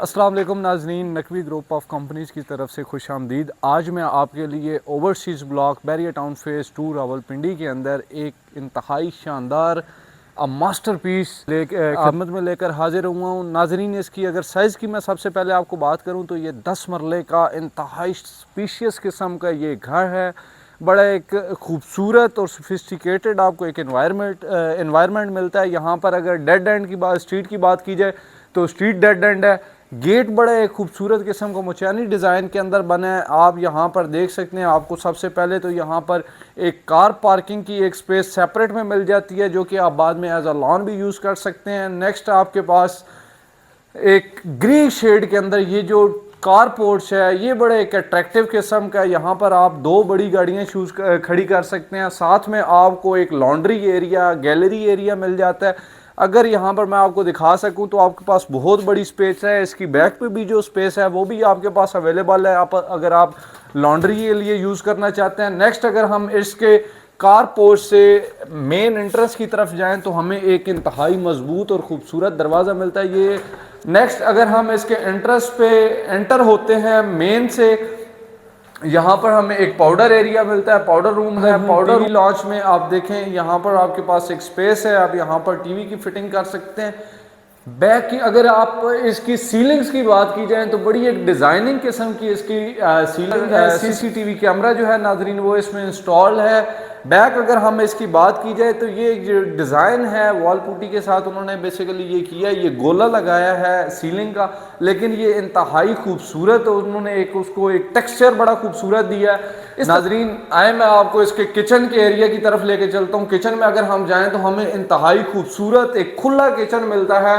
अस्सलाम वालेकुम नाज़रीन, नकवी ग्रुप ऑफ कंपनीज़ की तरफ से खुश आमदीद। आज मैं आपके लिए overseas block barrier town phase 2 Rawalpindi के अंदर एक इंतहाई शानदार मास्टरपीस खिदमत में लेकर हाजिर हुआ हूँ। नाज़रीन, इसकी अगर साइज़ की मैं सबसे पहले आपको बात करूँ तो ये 10 मरले का इंतहाई स्पीशियस किस्म का ये घर है। बड़ा एक खूबसूरत और सोफिस्टिकेटेड आपको एक एनवायरनमेंट मिलता है यहाँ पर। अगर डेड एंड की बात, स्ट्रीट की बात की जाए तो स्ट्रीट डेड एंड है। गेट बड़ा एक खूबसूरत किस्म का मुचैनी डिज़ाइन के अंदर बना है। आप यहाँ पर देख सकते हैं, आपको सबसे पहले तो यहाँ पर एक कार पार्किंग की एक स्पेस सेपरेट में मिल जाती है, जो कि आप बाद में एज अ लॉन भी यूज़ कर सकते हैं। नेक्स्ट आपके पास एक ग्रे शेड के अंदर ये जो कार पोर्च है, ये बड़े एक अट्रैक्टिव किस्म का है। यहाँ पर आप दो बड़ी गाड़ियाँ खड़ी कर सकते हैं। साथ में आपको एक लॉन्ड्री एरिया, गैलरी एरिया मिल जाता है। अगर यहाँ पर मैं आपको दिखा सकूँ तो आपके पास बहुत बड़ी स्पेस है। इसकी बैक पे भी जो स्पेस है वो भी आपके पास अवेलेबल है, अगर आप लॉन्ड्री के लिए यूज़ करना चाहते हैं। नेक्स्ट अगर हम इसके कार पोर्च से मेन एंट्रेंस की तरफ जाएं तो हमें एक इंतहाई मजबूत और ख़ूबसूरत दरवाज़ा मिलता है। ये नेक्स्ट अगर हम इसके एंट्रेंस पे एंटर होते हैं मेन से, यहाँ पर हमें एक पाउडर एरिया मिलता है, पाउडर रूम है। पाउडर टीवी लॉन्च में आप देखें, यहाँ पर आपके पास एक स्पेस है, आप यहाँ पर टीवी की फिटिंग कर सकते हैं। बैक की अगर आप इसकी सीलिंग्स की बात की जाए तो बड़ी एक डिज़ाइनिंग किस्म की इसकी सीलिंग है। सीसीटीवी कैमरा जो है नाजरीन वो इसमें इंस्टॉल है। बैक अगर हम इसकी बात की जाए तो ये जो डिज़ाइन है वॉल पुट्टी के साथ उन्होंने बेसिकली ये किया, ये गोला लगाया है सीलिंग का, लेकिन ये इंतहाई खूबसूरत उन्होंने एक उसको एक टेक्सचर बड़ा खूबसूरत दिया है। नाजरीन आए, मैं आपको इसके किचन के एरिया की तरफ लेके चलता हूँ। किचन में अगर हम जाएं तो हमें इंतहाई खूबसूरत एक खुला किचन मिलता है।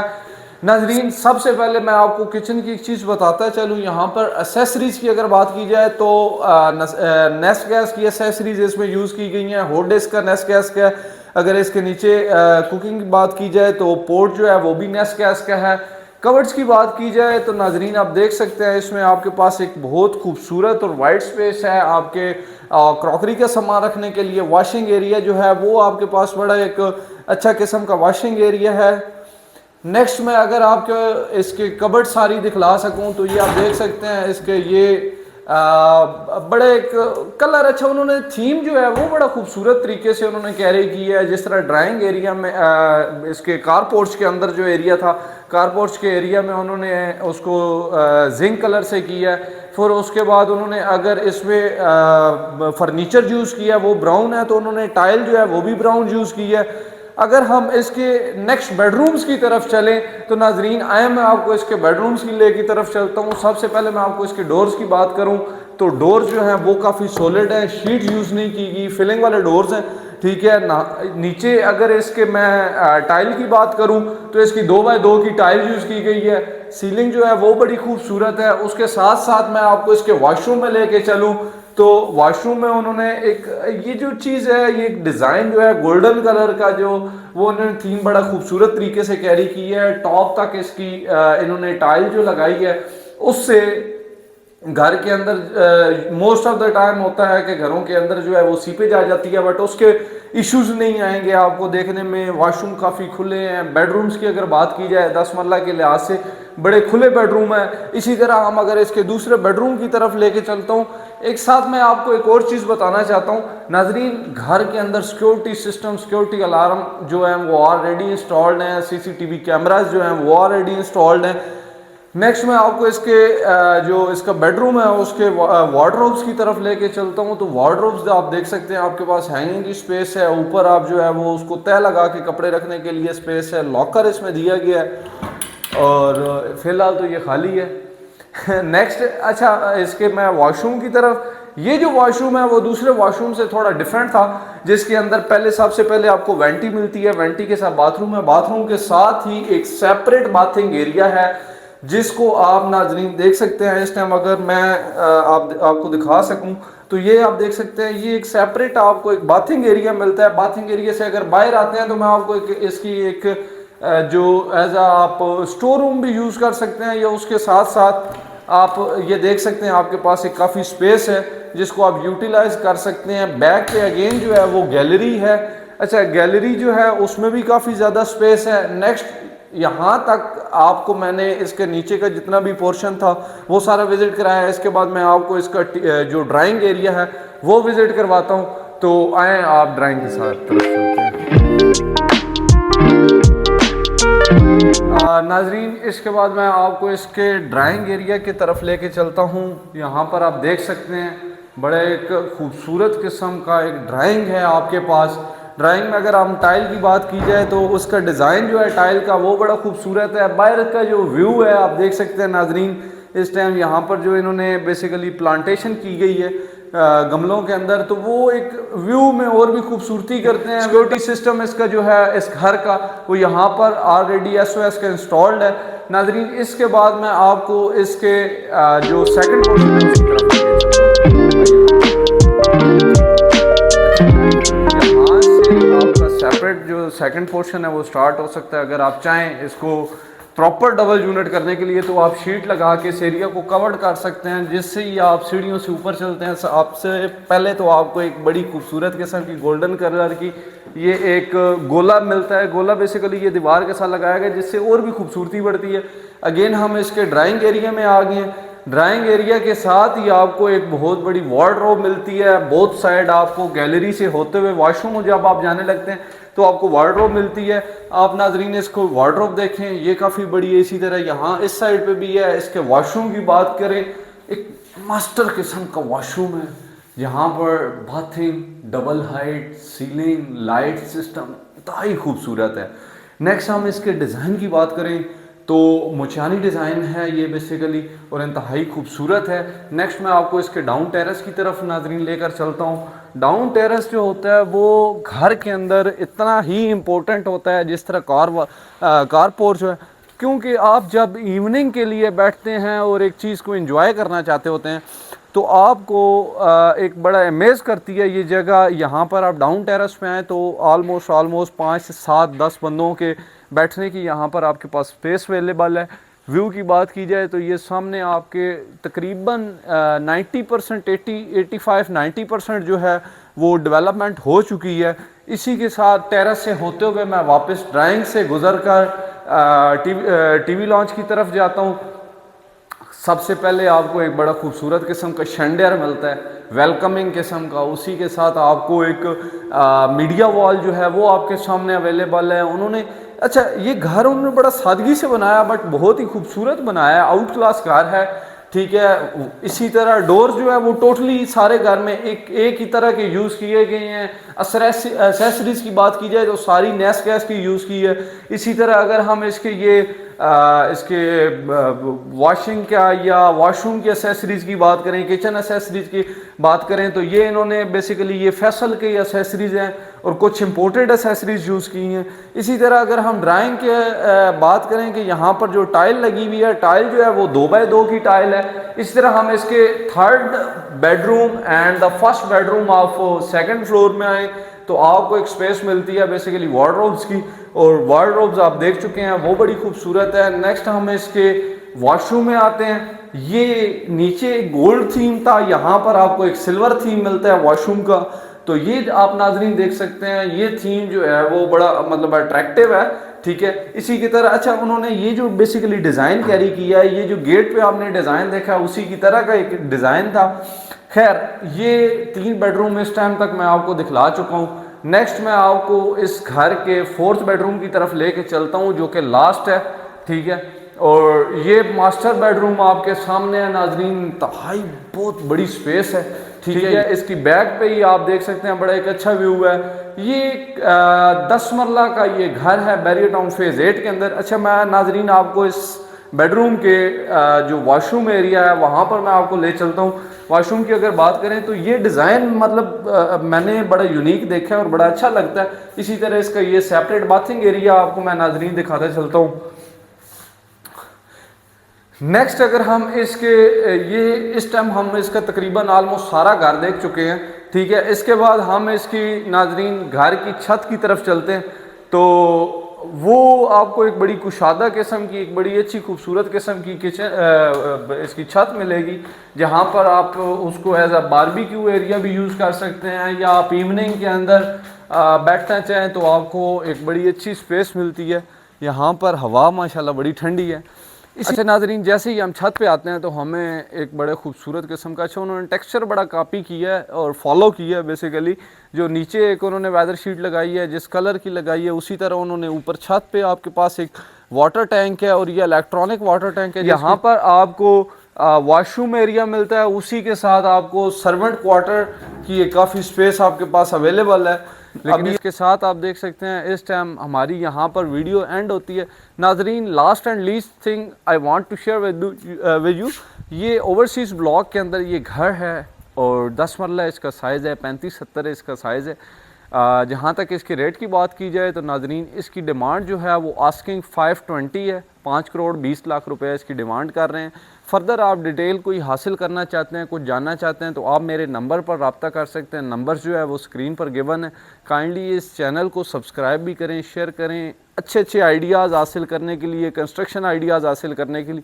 नाजरीन सबसे पहले मैं आपको किचन की एक चीज़ बताता चलूँ। यहाँ पर एसेसरीज़ की अगर बात की जाए तो नेस्ट गैस की एसेसरीज इसमें यूज़ की गई हैं। हॉट डिस्क का नेस्ट गैस का। अगर इसके नीचे कुकिंग की बात की जाए तो पोर्ट जो है वो भी नेस्ट गैस का है। कवर्ड्स की बात की जाए तो नाजरीन आप देख सकते हैं इसमें आपके पास एक बहुत खूबसूरत और वाइड स्पेस है आपके क्रॉकरी का सामान रखने के लिए। वॉशिंग एरिया जो है वो आपके पास बड़ा एक अच्छा किस्म का वॉशिंग एरिया है। नेक्स्ट में अगर आपके इसके कबर्ड सारी दिखला सकूं तो ये आप देख सकते हैं इसके ये बड़े एक कलर अच्छा, उन्होंने थीम जो है वो बड़ा खूबसूरत तरीके से उन्होंने कैरी की है। जिस तरह ड्राइंग एरिया में इसके कारपोर्च के अंदर जो एरिया था, कारपोर्च के एरिया में उन्होंने उसको जिंक कलर से किया है। फिर उसके बाद उन्होंने अगर इसमें फर्नीचर यूज़ किया वो ब्राउन है तो उन्होंने टाइल जो है वो भी ब्राउन यूज़ की है। अगर हम इसके नेक्स्ट बेडरूम्स की तरफ चलें तो नाजरीन आए, मैं आपको इसके बेडरूम्स की तरफ चलता हूँ। सबसे पहले मैं आपको इसके डोर्स की बात करूँ तो डोर जो हैं वो काफ़ी सॉलिड है, शीट यूज़ नहीं की गई, फिलिंग वाले डोर्स हैं, ठीक है ना। नीचे अगर इसके मैं टाइल की बात करूँ तो इसकी 2x2 की टाइल यूज़ की गई है। सीलिंग जो है वो बड़ी खूबसूरत है। उसके साथ साथ मैं आपको इसके वॉशरूम में लेके चलूँ तो वॉशरूम में उन्होंने एक ये जो चीज़ है, ये डिज़ाइन जो है गोल्डन कलर का जो वो उन्होंने थीम बड़ा खूबसूरत तरीके से कैरी की है। टॉप तक इसकी इन्होंने टाइल जो लगाई है उससे घर के अंदर मोस्ट ऑफ द टाइम होता है कि घरों के अंदर जो है वो सीपेज आ जाती है, बट उसके इश्यूज नहीं आएंगे आपको देखने में। वॉशरूम काफ़ी खुले हैं। बेडरूम्स की अगर बात की जाए 10 मरला के लिहाज से बड़े खुले बेडरूम है। इसी तरह हम अगर इसके दूसरे बेडरूम की तरफ लेके चलता हूँ, एक साथ मैं आपको एक और चीज़ बताना चाहता हूँ नाजरीन। घर के अंदर सिक्योरिटी सिस्टम, सिक्योरिटी अलार्म जो है वो ऑलरेडी इंस्टॉल्ड हैं। सीसीटीवी कैमराज जो हैं वो ऑलरेडी इंस्टॉल्ड हैं। नेक्स्ट मैं आपको इसके जो इसका बेडरूम है उसके वार्डरोब्स की तरफ लेके चलता हूँ। तो वार्डरोब्स आप देख सकते हैं आपके पास हैंगिंग की स्पेस है। ऊपर आप जो है वो उसको तय लगा के कपड़े रखने के लिए स्पेस है। लॉकर इसमें दिया गया है और फिलहाल तो ये खाली है। नेक्स्ट अच्छा इसके मैं वॉशरूम की तरफ, ये जो वॉशरूम है वो दूसरे वॉशरूम से थोड़ा डिफरेंट था, जिसके अंदर सबसे पहले आपको वेंटी मिलती है। वेंटी के साथ बाथरूम है। बाथरूम के साथ ही एक सेपरेट बाथिंग एरिया है जिसको आप नाजरीन देख सकते हैं इस टाइम। अगर मैं आपको दिखा सकूं तो ये आप देख सकते हैं, ये एक सेपरेट आपको एक बाथिंग एरिया मिलता है। बाथिंग एरिया से अगर बाहर आते हैं तो मैं आपको इसकी एक जो एज आप स्टोर रूम भी यूज़ कर सकते हैं, या उसके साथ साथ आप ये देख सकते हैं आपके पास एक काफ़ी स्पेस है जिसको आप यूटिलाइज कर सकते हैं। बैक पे अगेन जो है वो गैलरी है। अच्छा, गैलरी जो है उसमें भी काफ़ी ज़्यादा स्पेस है। नेक्स्ट यहाँ तक आपको मैंने इसके नीचे का जितना भी पोर्शन था वो सारा विजिट कराया है। इसके बाद मैं आपको इसका जो ड्राइंग एरिया है वो विजिट करवाता हूँ। तो आए आप ड्राइंग के साथ तरफ चलते हैं। नाजरीन, इसके बाद मैं आपको इसके ड्राइंग एरिया की तरफ लेके चलता हूँ। यहाँ पर आप देख सकते हैं बड़े एक खूबसूरत किस्म का एक ड्राइंग है आपके पास। ड्राइंग में अगर हम टाइल की बात की जाए तो उसका डिज़ाइन जो है टाइल का वो बड़ा खूबसूरत है। बाहर का जो व्यू है आप देख सकते हैं नाजरीन, इस टाइम यहाँ पर जो इन्होंने बेसिकली प्लांटेशन की गई है गमलों के अंदर, तो वो एक व्यू में और भी खूबसूरती करते हैं। सिक्योरिटी सिस्टम इसका जो है इस घर का वो यहाँ पर ऑलरेडी SOS का इंस्टॉल्ड है। नाजरीन, इसके बाद मैं आपको इसके जो सेकंड पोर्शन है उसकी तरफ यहाँ से आपका सेपरेट जो सेकंड पोर्शन है वो स्टार्ट हो सकता है। अगर आप चाहें इसको प्रॉपर डबल यूनिट करने के लिए तो आप शीट लगा के इस एरिया को कवर कर सकते हैं, जिससे ही आप सीढ़ियों से ऊपर चलते हैं। आपसे पहले तो आपको एक बड़ी खूबसूरत किस्म की गोल्डन कलर की ये एक गोला मिलता है। गोला बेसिकली ये दीवार के साथ लगाया गया जिससे और भी खूबसूरती बढ़ती है। अगेन हम इसके ड्राइंग एरिया में आ गए हैं। ड्राइंग एरिया के साथ ही आपको एक बहुत बड़ी वार्डरोब मिलती है। बोथ साइड आपको गैलरी से होते हुए वॉशरूम जब आप जाने लगते हैं तो आपको वार्डरोब मिलती है। आप नाजरीन इसको वार्डरोब देखें, ये काफ़ी बड़ी है। इसी तरह यहाँ इस साइड पे भी है। इसके वॉशरूम की बात करें, एक मास्टर किस्म का वॉशरूम है जहाँ पर bathing, double height, ceiling, light system इंतहाई खूबसूरत है। नेक्स्ट हम इसके डिज़ाइन की बात करें तो मुचानी डिज़ाइन है ये बेसिकली और इंतहाई खूबसूरत है। नेक्स्ट मैं आपको इसके डाउन टेरेस की तरफ नाजरीन लेकर चलता हूँ। डाउन टेरेस जो होता है वो घर के अंदर इतना ही इम्पोर्टेंट होता है जिस तरह कार पोर्च है, क्योंकि आप जब इवनिंग के लिए बैठते हैं और एक चीज़ को एंजॉय करना चाहते होते हैं तो आपको एक बड़ा अमेज़ करती है ये जगह। यहाँ पर आप डाउन टेरेस पे आएँ तो ऑलमोस्ट 5 से 7 10 बंदों के बैठने की यहाँ पर आपके पास स्पेस अवेलेबल है। व्यू की बात की जाए तो ये सामने आपके तकरीबन 90% 85-90% जो है वो डेवलपमेंट हो चुकी है। इसी के साथ टेरेस से होते हुए मैं वापस ड्राइंग से गुजर कर टीवी लॉन्च की तरफ जाता हूँ। सबसे पहले आपको एक बड़ा खूबसूरत किस्म का शैंडियर मिलता है, वेलकमिंग किस्म का। उसी के साथ आपको एक मीडिया वॉल जो है वो आपके सामने अवेलेबल है। उन्होंने अच्छा ये घर उन्होंने बड़ा सादगी से बनाया बट बहुत ही खूबसूरत बनाया, आउट क्लास घर है, ठीक है। इसी तरह डोर्स जो है वो टोटली सारे घर में एक ही तरह के यूज़ किए गए हैं। एसेसरीज की बात की जाए तो सारी नेस गैस की यूज़ की है। इसी तरह अगर हम इसके वॉशिंग का या वॉशरूम की एसेसरीज की बात करें, किचन एसेसरीज की बात करें तो ये इन्होंने बेसिकली ये फैसल के एसेसरीज हैं और कुछ इंपोर्टेड एसेसरीज यूज़ की हैं। इसी तरह अगर हम ड्राइंग के बात करें कि यहाँ पर जो टाइल लगी हुई है, टाइल जो है वो 2x2 की टाइल है। इस तरह हम इसके third bedroom and the first bedroom of second floor में आए तो आपको एक स्पेस मिलती है बेसिकली वार्डरोब्स की, और वार्डरोब्स आप देख चुके हैं वो बड़ी खूबसूरत है। नेक्स्ट हम इसके वॉशरूम में आते हैं। ये नीचे गोल्ड थीम था, यहाँ पर आपको एक सिल्वर थीम मिलता है वॉशरूम का। तो ये आप नाजरीन देख सकते हैं, ये थीम जो है वो बड़ा मतलब अट्रैक्टिव है, ठीक है। इसी की तरह अच्छा उन्होंने ये जो बेसिकली डिज़ाइन कैरी किया है, ये जो गेट पे आपने डिज़ाइन देखा है उसी की तरह का एक डिज़ाइन था। खैर ये 3 बेडरूम इस टाइम तक मैं आपको दिखला चुका हूँ। नेक्स्ट मैं आपको इस घर के 4th बेडरूम की तरफ लेके चलता हूँ जो कि लास्ट है, ठीक है। और ये मास्टर बेडरूम आपके सामने है नाजरीन, इंतहाई बहुत बड़ी स्पेस है, ठीक है। इसकी बैक पे ही आप देख सकते हैं बड़ा एक अच्छा व्यू है। ये 10 मरला का ये घर है बैरियर टाउन फेज़ 8 के अंदर। अच्छा मैं नाजरीन आपको इस बेडरूम के जो वॉशरूम एरिया है वहाँ पर मैं आपको ले चलता हूँ। वॉशरूम की अगर बात करें तो ये डिज़ाइन मतलब मैंने बड़ा यूनिक देखा है और बड़ा अच्छा लगता है। इसी तरह इसका ये सेपरेट बाथिंग एरिया आपको मैं नाजरीन दिखाता चलता हूँ। नेक्स्ट अगर हम इसके ये इस टाइम हम इसका तकरीबन ऑलमोस्ट सारा घर देख चुके हैं, ठीक है। इसके बाद हम इसकी नाजरीन घर की छत की तरफ चलते हैं तो वो आपको एक बड़ी कुशादा किस्म की एक बड़ी अच्छी खूबसूरत किस्म की किचन इसकी छत मिलेगी, जहाँ पर आप उसको एज अ बारबेक्यू एरिया भी यूज़ कर सकते हैं या आप इवनिंग के अंदर बैठना चाहें तो आपको एक बड़ी अच्छी स्पेस मिलती है। यहाँ पर हवा माशाल्लाह बड़ी ठंडी है। अच्छा नाज़रीन, जैसे ही हम छत पे आते हैं तो हमें एक बड़े खूबसूरत किस्म का, अच्छा उन्होंने टेक्सचर बड़ा कॉपी किया है और फॉलो किया है बेसिकली। जो नीचे एक उन्होंने वेदर शीट लगाई है जिस कलर की लगाई है, उसी तरह उन्होंने ऊपर छत पे आपके पास एक वाटर टैंक है और ये इलेक्ट्रॉनिक वाटर टैंक है। यहाँ पर आपको वॉशरूम एरिया मिलता है, उसी के साथ आपको सर्वेंट क्वार्टर की एक काफ़ी स्पेस आपके पास अवेलेबल है। लेकिन इसके साथ आप देख सकते हैं इस टाइम हमारी यहाँ पर वीडियो एंड होती है। नाजरीन, last and least thing I want to share with you, ये ओवरसीज़ ब्लॉक के अंदर ये घर है और 10 मरला इसका साइज़ है, 35-70 इसका साइज़ है। जहाँ तक इसके रेट की बात की जाए तो नाजरीन इसकी डिमांड जो है वो आस्किंग 520 है, 5 करोड़ 20 लाख रुपए इसकी डिमांड कर रहे हैं। फर्दर आप डिटेल कोई हासिल करना चाहते हैं, कुछ जानना चाहते हैं तो आप मेरे नंबर पर रब्ता कर सकते हैं। नंबर जो है वो स्क्रीन पर गिवन है। काइंडली इस चैनल को सब्सक्राइब भी करें, शेयर करें, अच्छे अच्छे आइडियाज़ हासिल करने के लिए, कंस्ट्रक्शन आइडियाज़ हासिल करने के लिए।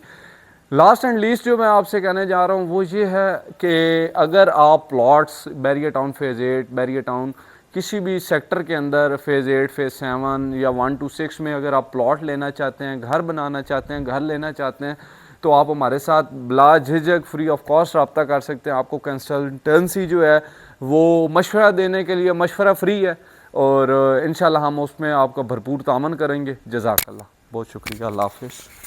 लास्ट एंड लीस्ट जो मैं आपसे कहने जा रहा हूँ वो ये है कि अगर आप plots Bahria town phase 8, Bahria town किसी भी सेक्टर के अंदर फेज़ 8, फेज़ 7 या 1 to 6 में अगर आप प्लॉट लेना चाहते हैं, घर बनाना चाहते हैं, घर लेना चाहते हैं, तो आप हमारे साथ बिला झिझक फ्री ऑफ कॉस्ट रब्ता कर सकते हैं। आपको कंसल्टेंसी जो है वो मशवरा देने के लिए मशवरा फ्री है और इंशाल्लाह हम उसमें आपका भरपूर तामन करेंगे। जज़ाकल्लाह, बहुत शुक्रिया, अल्लाह हाफ़िज़।